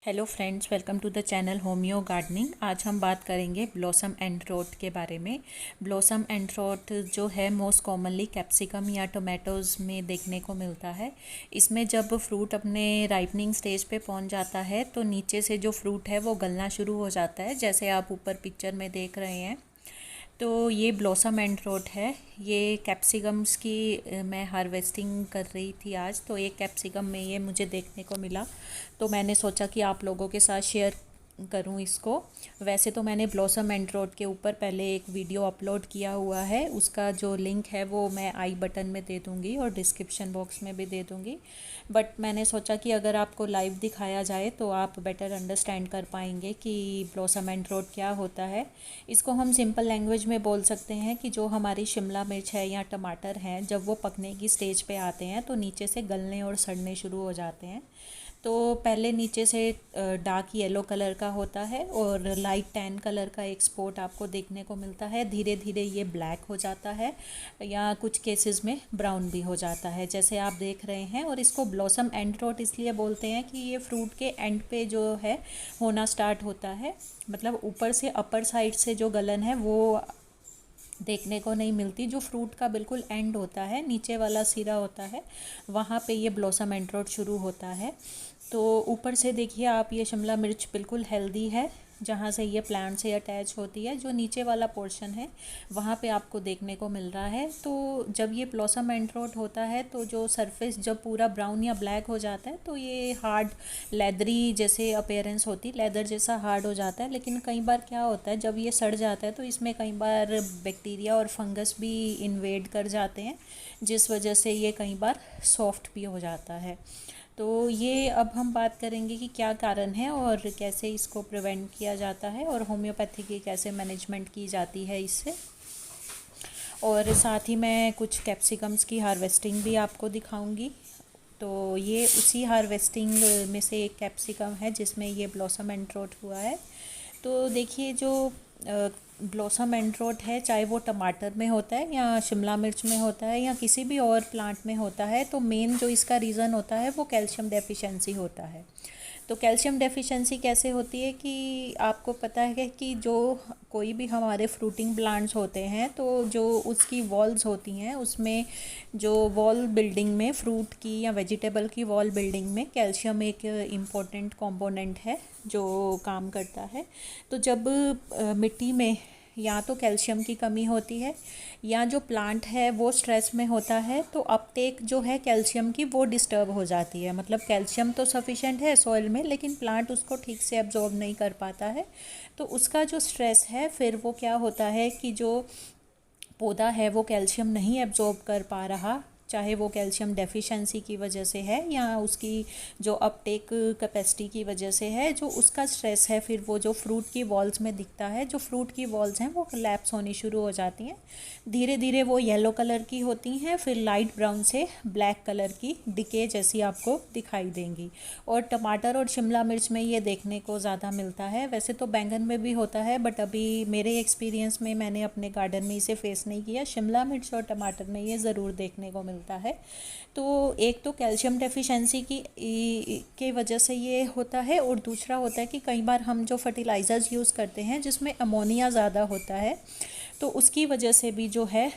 Hello friends, welcome to the channel homeo gardening. आज हम बात करेंगे ब्लॉसम एंड रोट के बारे में। ब्लॉसम एंड रोट जो है मोस्ट कॉमनली कैप्सिकम या टोमेटोज़ में देखने को मिलता है। इसमें जब फ्रूट अपने राइपनिंग स्टेज पे पहुंच जाता है तो नीचे से जो फ्रूट है वो गलना शुरू हो जाता है, जैसे आप ऊपर पिक्चर में देख रहे हैं। तो ये ब्लॉसम एंड रोट है। ये कैप्सिकम्स की मैं हार्वेस्टिंग कर रही थी आज, तो एक कैप्सिकम में ये मुझे देखने को मिला, तो मैंने सोचा कि आप लोगों के साथ शेयर करूं इसको। वैसे तो मैंने ब्लॉसम एंड रोट के ऊपर पहले एक वीडियो अपलोड किया हुआ है, उसका जो लिंक है वो मैं आई बटन में दे दूंगी और डिस्क्रिप्शन बॉक्स में भी दे दूंगी। बट मैंने सोचा कि अगर आपको लाइव दिखाया जाए तो आप बेटर अंडरस्टैंड कर पाएंगे कि ब्लॉसम एंड रोट क्या होता है। इसको हम सिंपल लैंग्वेज में बोल सकते हैं कि जो हमारी शिमला मिर्च है या टमाटर हैं, जब वो पकने की स्टेज पे आते हैं तो नीचे से गलने और सड़ने शुरू हो जाते हैं। तो पहले नीचे से डार्क येलो कलर का होता है और लाइट टैन कलर का एक स्पॉट आपको देखने को मिलता है। धीरे धीरे ये ब्लैक हो जाता है या कुछ केसेस में ब्राउन भी हो जाता है, जैसे आप देख रहे हैं। और इसको ब्लॉसम एंड रोट इसलिए बोलते हैं कि ये फ्रूट के एंड पे जो है होना स्टार्ट होता है, मतलब ऊपर से अपर साइड से जो गलन है वो देखने को नहीं मिलती। जो फ्रूट का बिल्कुल एंड होता है, नीचे वाला सिरा होता है, वहाँ पे ये ब्लॉसम एंड रोट शुरू होता है। तो ऊपर से देखिए आप, ये शिमला मिर्च बिल्कुल हेल्दी है, जहाँ से ये प्लांट से अटैच होती है। जो नीचे वाला पोर्शन है वहाँ पे आपको देखने को मिल रहा है। तो जब ये ब्लॉसम एंड रोट होता है तो जो सरफेस जब पूरा ब्राउन या ब्लैक हो जाता है तो ये हार्ड लेदरी जैसे अपीयरेंस होती, लेदर जैसा हार्ड हो जाता है। लेकिन कई बार क्या होता है, जब ये सड़ जाता है तो इसमें कई बार बैक्टीरिया और फंगस भी इन्वेड कर जाते हैं, जिस वजह से ये कई बार सॉफ्ट भी हो जाता है। तो ये अब हम बात करेंगे कि क्या कारण है और कैसे इसको प्रिवेंट किया जाता है और होम्योपैथी की कैसे मैनेजमेंट की जाती है इससे। और साथ ही मैं कुछ कैप्सिकम्स की हार्वेस्टिंग भी आपको दिखाऊंगी। तो ये उसी हार्वेस्टिंग में से एक कैप्सिकम है जिसमें ये ब्लॉसम एंड रोट हुआ है। तो देखिए, जो ब्लॉसम एंड रोट है, चाहे वो टमाटर में होता है या शिमला मिर्च में होता है या किसी भी और प्लांट में होता है, तो मेन जो इसका रीज़न होता है वो कैल्शियम डेफिशिएंसी होता है। तो कैल्शियम डेफिशिएंसी कैसे होती है कि आपको पता है कि जो कोई भी हमारे फ्रूटिंग प्लांट्स होते हैं तो जो उसकी वॉल्स होती हैं, उसमें जो वॉल बिल्डिंग में फ्रूट की या वेजिटेबल की वॉल बिल्डिंग में कैल्शियम एक इम्पॉर्टेंट कंपोनेंट है जो काम करता है। तो जब मिट्टी में या तो कैल्शियम की कमी होती है या जो प्लांट है वो स्ट्रेस में होता है, तो अपटेक जो है कैल्शियम की वो डिस्टर्ब हो जाती है। मतलब कैल्शियम तो सफिशेंट है सॉइल में, लेकिन प्लांट उसको ठीक से एब्जॉर्ब नहीं कर पाता है। तो उसका जो स्ट्रेस है, फिर वो क्या होता है कि जो पौधा है वो कैल्शियम नहीं एब्जॉर्ब कर पा रहा, चाहे वो कैल्शियम डेफिशिएंसी की वजह से है या उसकी जो अपटेक कैपेसिटी की वजह से है। जो उसका स्ट्रेस है फिर वो जो फ्रूट की वॉल्स में दिखता है, जो फ्रूट की वॉल्स हैं वो कोलैप्स होनी शुरू हो जाती हैं। धीरे धीरे वो येलो कलर की होती हैं, फिर लाइट ब्राउन से ब्लैक कलर की डिके जैसी आपको दिखाई देंगी। और टमाटर और शिमला मिर्च में ये देखने को ज़्यादा मिलता है। वैसे तो बैंगन में भी होता है, बट अभी मेरे एक्सपीरियंस में मैंने अपने गार्डन में इसे फेस नहीं किया। शिमला मिर्च और टमाटर में ये ज़रूर देखने को मिलता है। तो एक तो कैल्शियम डेफिशिएंसी की के वजह से ये होता है, और दूसरा होता है कि कई बार हम जो फर्टिलाइज़र्स यूज़ करते हैं जिसमें अमोनिया ज़्यादा होता है, तो उसकी वजह से भी जो है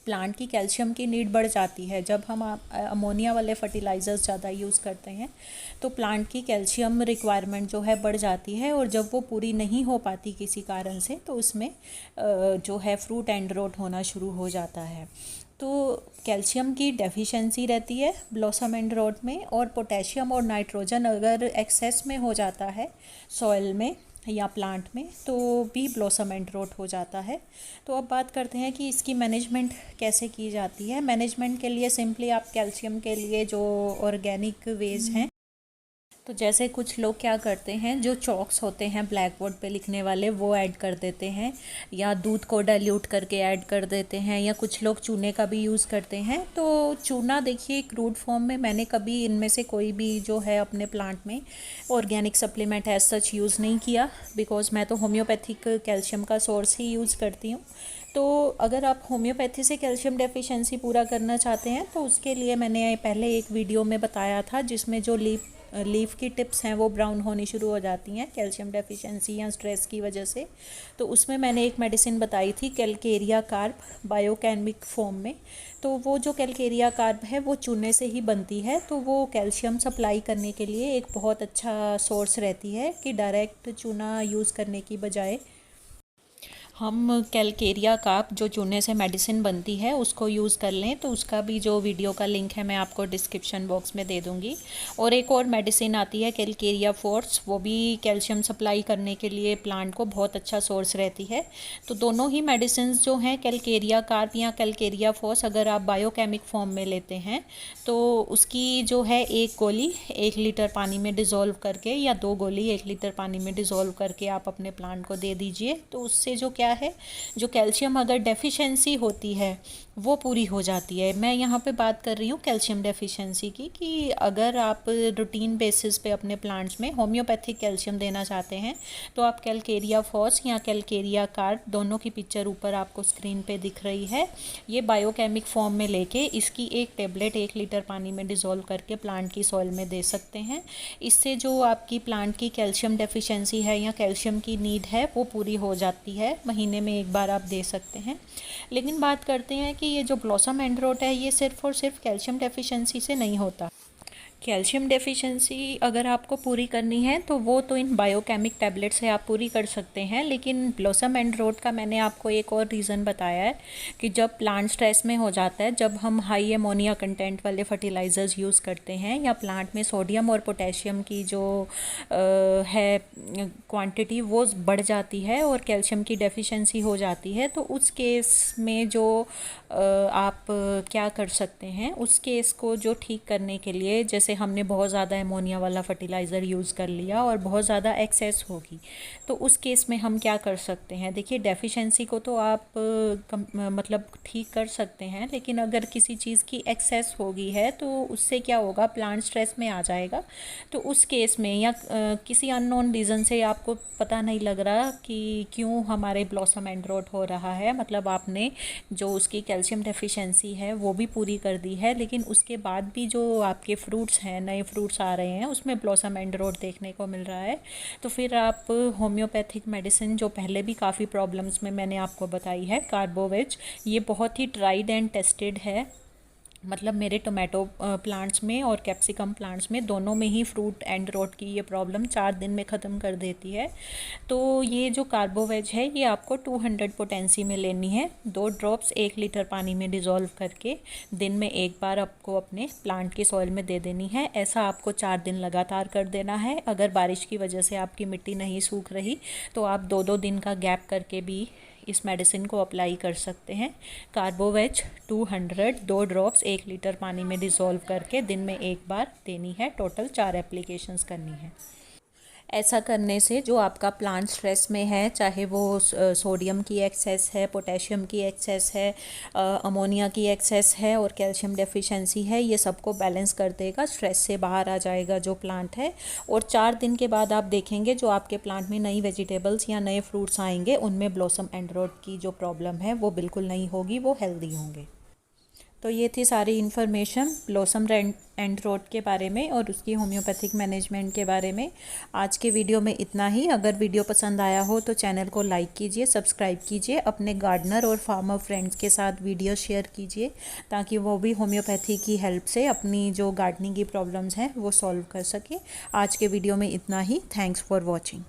प्लांट की कैल्शियम की नीड बढ़ जाती है। जब हम अमोनिया वाले फर्टिलाइज़र्स ज़्यादा यूज़ करते हैं तो प्लांट की कैल्शियम रिक्वायरमेंट जो है बढ़ जाती है, और जब वो पूरी नहीं हो पाती किसी कारण से तो उसमें जो है फ्रूट एंड रोट होना शुरू हो जाता है। तो कैल्शियम की डेफिशिएंसी रहती है ब्लॉसम एंड रोट में, और पोटेशियम और नाइट्रोजन अगर एक्सेस में हो जाता है सॉइल में या प्लांट में तो भी ब्लॉसम एंड रोट हो जाता है। तो अब बात करते हैं कि इसकी मैनेजमेंट कैसे की जाती है। मैनेजमेंट के लिए सिंपली आप कैल्शियम के लिए जो ऑर्गेनिक वेज हैं, तो जैसे कुछ लोग क्या करते हैं, जो चॉक्स होते हैं ब्लैक बोर्ड पे लिखने वाले वो ऐड कर देते हैं, या दूध को डाइल्यूट करके ऐड कर देते हैं, या कुछ लोग चूने का भी यूज़ करते हैं। तो चूना देखिए क्रूड फॉर्म में मैंने कभी इनमें से कोई भी जो है अपने प्लांट में organic supplement as such use नहीं किया, बिकॉज मैं तो होम्योपैथिक कैल्शियम का सोर्स ही यूज़ करती हूँ। तो अगर आप होम्योपैथी से कैल्शियम डेफिशिएंसी पूरा करना चाहते हैं तो उसके लिए मैंने पहले एक वीडियो में बताया था जिसमें जो लीफ लीफ की टिप्स हैं वो ब्राउन होनी शुरू हो जाती हैं कैल्शियम डेफिशिएंसी या स्ट्रेस की वजह से। तो उसमें मैंने एक मेडिसिन बताई थी कैलकेरिया कार्ब बायोकेमिक फॉर्म में। तो वो जो कैलकेरिया कार्ब है वो चूने से ही बनती है, तो वो कैल्शियम सप्लाई करने के लिए एक बहुत अच्छा सोर्स रहती है कि डायरेक्ट चूना यूज़ करने की बजाय हम कैलकेरिया कार्ब जो चूने से मेडिसिन बनती है उसको यूज़ कर लें। तो उसका भी जो वीडियो का लिंक है मैं आपको डिस्क्रिप्शन बॉक्स में दे दूँगी। और एक और मेडिसिन आती है कैलकेरिया फोर्स, वो भी कैल्शियम सप्लाई करने के लिए प्लांट को बहुत अच्छा सोर्स रहती है। तो दोनों ही मेडिसिन जो हैं कैलकेरिया कार्ब या कैलकेरिया फोर्स, अगर आप बायोकेमिक फॉर्म में लेते हैं तो उसकी जो है एक गोली 1 लीटर पानी में डिज़ोल्व करके या 2 गोली 1 लीटर पानी में डिज़ोल्व करके आप अपने प्लांट को दे दीजिए। तो उससे जो क्या है, जो कैल्शियम अगर डेफिशिएंसी होती है वो पूरी हो जाती है। मैं यहाँ पे बात कर रही हूँ कैल्शियम डेफिशिएंसी की, कि अगर आप रूटीन बेसिस पे अपने प्लांट्स में होम्योपैथिक कैल्शियम देना चाहते हैं तो आप कैलकेरिया फॉस या कैलकेरिया कार्ब, दोनों की पिक्चर ऊपर आपको स्क्रीन पे दिख रही है, ये बायोकेमिक फॉर्म में लेके इसकी एक टेबलेट 1 लीटर पानी में डिज़ोल्व करके प्लांट की सॉइल में दे सकते हैं। इससे जो आपकी प्लांट की कैल्शियम डेफिशिएंसी है या कैल्शियम की नीड है वो पूरी हो जाती है। महीने में एक बार आप दे सकते हैं। लेकिन बात करते हैं कि ये जो ब्लॉसम एंड रोट है ये सिर्फ और सिर्फ कैल्शियम डेफिशिएंसी से नहीं होता। कैल्शियम डेफिशिएंसी अगर आपको पूरी करनी है तो वो तो इन बायोकेमिक टैबलेट से आप पूरी कर सकते हैं। लेकिन ब्लॉसम एंड रोट का मैंने आपको एक और रीज़न बताया है कि जब प्लांट स्ट्रेस में हो जाता है, जब हम हाई अमोनिया कंटेंट वाले फर्टिलाइज़र्स यूज़ करते हैं या प्लांट में सोडियम और पोटेशियम की जो है क्वांटिटी वो बढ़ जाती है और कैल्शियम की डेफिशिएंसी हो जाती है, तो उस केस में जो आप क्या कर सकते हैं, उस केस को जो ठीक करने के लिए, जैसे हमने बहुत ज़्यादा अमोनिया वाला फर्टिलाइज़र यूज़ कर लिया और बहुत ज़्यादा एक्सेस होगी, तो उस केस में हम क्या कर सकते हैं। देखिए डेफिशिएंसी को तो आप मतलब ठीक कर सकते हैं, लेकिन अगर किसी चीज़ की एक्सेस होगी है तो उससे क्या होगा, प्लांट स्ट्रेस में आ जाएगा। तो उस केस में या किसी अननोन रीज़न से आपको पता नहीं लग रहा कि क्यों हमारे ब्लॉसम एंड रोट हो रहा है, मतलब आपने जो उसकी कैल्शियम डेफिशिएंसी है वो भी पूरी कर दी है, लेकिन उसके बाद भी जो आपके फ्रूट्स हैं, नए फ्रूट्स आ रहे हैं, उसमें ब्लॉसम एंड रोट देखने को मिल रहा है, तो फिर आप होम्योपैथिक मेडिसिन जो पहले भी काफ़ी प्रॉब्लम्स में मैंने आपको बताई है, कार्बोवेज, ये बहुत ही ट्राइड एंड टेस्टेड है। मतलब मेरे टोमेटो प्लांट्स में और कैप्सिकम प्लांट्स में दोनों में ही फ्रूट एंड रोट की ये प्रॉब्लम 4 दिन में ख़त्म कर देती है। तो ये जो कार्बोवेज है ये आपको 200 पोटेंसी में लेनी है, 2 ड्रॉप्स 1 लीटर पानी में डिज़ोल्व करके दिन में एक बार आपको अपने प्लांट की सॉइल में दे देनी है। ऐसा आपको 4 दिन लगातार कर देना है। अगर बारिश की वजह से आपकी मिट्टी नहीं सूख रही तो आप 2-2 दिन का गैप करके भी इस मेडिसिन को अप्लाई कर सकते हैं। कार्बोवेज 200 2 ड्रॉप्स 1 लीटर पानी में डिज़ोल्व करके दिन में एक बार देनी है। टोटल 4 एप्लीकेशंस करनी है। ऐसा करने से जो आपका प्लांट स्ट्रेस में है, चाहे वो सोडियम की एक्सेस है, पोटेशियम की एक्सेस है, अमोनिया की एक्सेस है और कैल्शियम डेफिशिएंसी है, ये सबको बैलेंस कर देगा, स्ट्रेस से बाहर आ जाएगा जो प्लांट है। और 4 दिन के बाद आप देखेंगे जो आपके प्लांट में नई वेजिटेबल्स या नए फ्रूट्स आएंगे उनमें ब्लॉसम एंड रोट की जो प्रॉब्लम है वो बिल्कुल नहीं होगी, वो हेल्दी होंगे। तो ये थी सारी इन्फॉर्मेशन ब्लॉसम एंड रोट के बारे में और उसकी होम्योपैथिक मैनेजमेंट के बारे में। आज के वीडियो में इतना ही। अगर वीडियो पसंद आया हो तो चैनल को लाइक कीजिए, सब्सक्राइब कीजिए, अपने गार्डनर और फार्मर फ्रेंड्स के साथ वीडियो शेयर कीजिए ताकि वो भी होम्योपैथी की हेल्प से अपनी जो गार्डनिंग की प्रॉब्लम्स हैं वो सॉल्व कर सके। आज के वीडियो में इतना ही। Thanks for watching.